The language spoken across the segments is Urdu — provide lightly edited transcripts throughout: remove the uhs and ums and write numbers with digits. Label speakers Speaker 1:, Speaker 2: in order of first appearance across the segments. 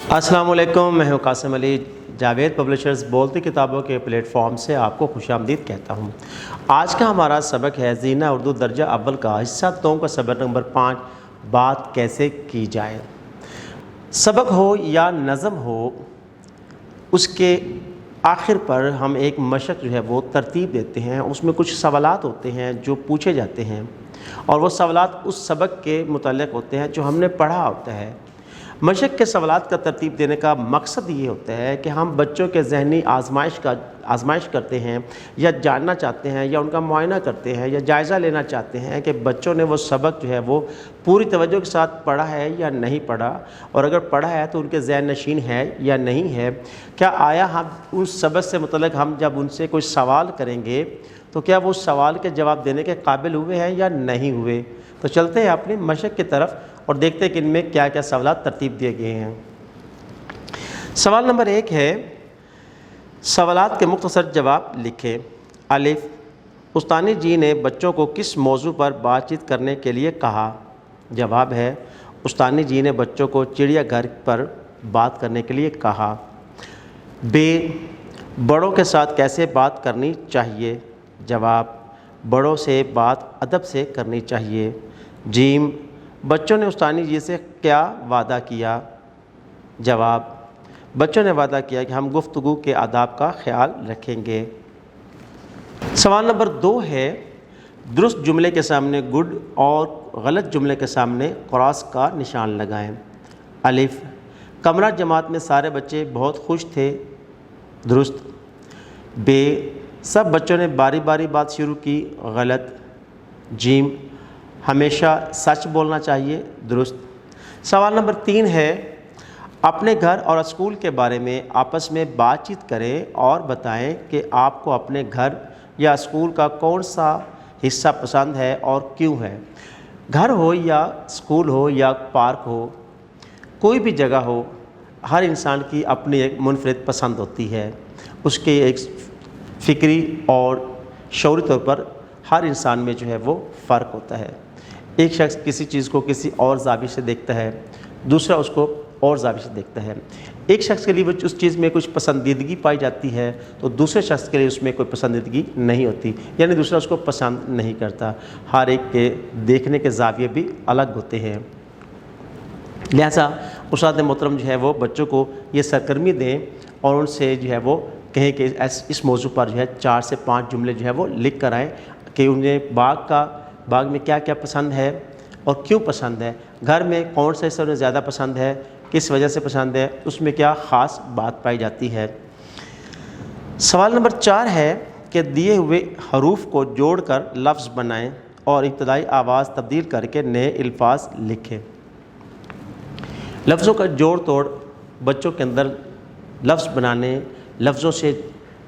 Speaker 1: السلام علیکم، میں ہوں قاسم علی، جاوید پبلشرز بولتی کتابوں کے پلیٹ فارم سے آپ کو خوش آمدید کہتا ہوں۔ آج کا ہمارا سبق ہے زینہ اردو درجہ اول کا حصہ 2 کا سبق نمبر 5، بات کیسے کی جائے۔ سبق ہو یا نظم ہو، اس کے آخر پر ہم ایک مشق جو ہے وہ ترتیب دیتے ہیں، اس میں کچھ سوالات ہوتے ہیں جو پوچھے جاتے ہیں، اور وہ سوالات اس سبق کے متعلق ہوتے ہیں جو ہم نے پڑھا ہوتا ہے۔ مشق کے سوالات کا ترتیب دینے کا مقصد یہ ہوتا ہے کہ ہم بچوں کے ذہنی آزمائش کرتے ہیں، یا جاننا چاہتے ہیں، یا ان کا معائنہ کرتے ہیں، یا جائزہ لینا چاہتے ہیں کہ بچوں نے وہ سبق جو ہے وہ پوری توجہ کے ساتھ پڑھا ہے یا نہیں پڑھا، اور اگر پڑھا ہے تو ان کے ذہن نشین ہے یا نہیں ہے۔ کیا آیا ہم اس سبق سے متعلق ہم جب ان سے کوئی سوال کریں گے تو کیا وہ سوال کے جواب دینے کے قابل ہوئے ہیں یا نہیں ہوئے؟ تو چلتے ہیں اپنی مشق کی طرف اور دیکھتے ہیں کہ ان میں کیا کیا سوالات ترتیب دیے گئے ہیں۔ سوال نمبر 1 ہے، سوالات کے مختصر جواب لکھیں۔ الف، استانی جی نے بچوں کو کس موضوع پر بات چیت کرنے کے لیے کہا؟ جواب ہے، استانی جی نے بچوں کو چڑیا گھر پر بات کرنے کے لیے کہا۔ ب، بڑوں کے ساتھ کیسے بات کرنی چاہیے؟ جواب، بڑوں سے بات ادب سے کرنی چاہیے۔ ج، بچوں نے استانی جی سے کیا وعدہ کیا؟ جواب، بچوں نے وعدہ کیا کہ ہم گفتگو کے آداب کا خیال رکھیں گے۔ سوال نمبر 2 ہے، درست جملے کے سامنے گڈ اور غلط جملے کے سامنے کراس کا نشان لگائیں۔ الف، کمرہ جماعت میں سارے بچے بہت خوش تھے، درست۔ ب، سب بچوں نے باری باری بات شروع کی، غلط۔ ج، ہمیشہ سچ بولنا چاہیے، درست۔ سوال نمبر 3 ہے، اپنے گھر اور اسکول کے بارے میں آپس میں بات چیت کریں اور بتائیں کہ آپ کو اپنے گھر یا اسکول کا کون سا حصہ پسند ہے اور کیوں ہے۔ گھر ہو یا اسکول ہو یا پارک ہو، کوئی بھی جگہ ہو، ہر انسان کی اپنی ایک منفرد پسند ہوتی ہے، اس کے ایک فکری اور شعوری طور پر ہر انسان میں جو ہے وہ فرق ہوتا ہے۔ ایک شخص کسی چیز کو کسی اور زاویے سے دیکھتا ہے، دوسرا اس کو اور زاویے سے دیکھتا ہے۔ ایک شخص کے لیے اس چیز میں کچھ پسندیدگی پائی جاتی ہے تو دوسرے شخص کے لیے اس میں کوئی پسندیدگی نہیں ہوتی، یعنی دوسرا اس کو پسند نہیں کرتا۔ ہر ایک کے دیکھنے کے زاویے بھی الگ ہوتے ہیں۔ لہٰذا استاد محترم جو ہے وہ بچوں کو یہ سرگرمی دیں اور ان سے جو ہے وہ کہیں کہ اس موضوع پر جو ہے 4 سے 5 جملے جو ہے وہ لکھ کر آئیں کہ انہیں باغ میں کیا کیا پسند ہے اور کیوں پسند ہے، گھر میں کون سا حصہ انہیں زیادہ پسند ہے، کس وجہ سے پسند ہے، اس میں کیا خاص بات پائی جاتی ہے۔ سوال نمبر 4 ہے کہ دیے ہوئے حروف کو جوڑ کر لفظ بنائیں اور ابتدائی آواز تبدیل کر کے نئے الفاظ لکھیں۔ لفظوں کا جوڑ توڑ بچوں کے اندر لفظ بنانے، لفظوں سے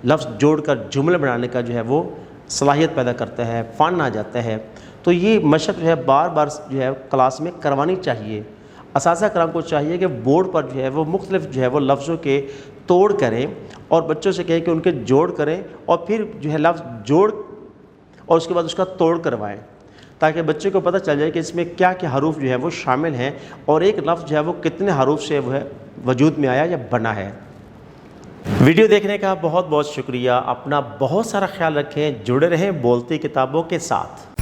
Speaker 1: لفظ جوڑ کر جملے بنانے کا جو ہے وہ صلاحیت پیدا کرتا ہے، فن آ جاتا ہے۔ تو یہ مشق جو ہے بار بار جو ہے کلاس میں کروانی چاہیے۔ اساتذہ کرام کو چاہیے کہ بورڈ پر جو ہے وہ مختلف جو ہے وہ لفظوں کے توڑ کریں اور بچوں سے کہیں کہ ان کے جوڑ کریں، اور پھر جو ہے لفظ جوڑ اور اس کے بعد اس کا توڑ کروائیں، تاکہ بچے کو پتہ چل جائے کہ اس میں کیا کیا حروف جو ہے وہ شامل ہیں اور ایک لفظ جو ہے وہ کتنے حروف سے وہ ہے وجود میں آیا یا بنا ہے۔ ویڈیو دیکھنے کا بہت بہت شکریہ۔ اپنا بہت سارا خیال رکھیں، جڑے رہیں بولتی کتابوں کے ساتھ۔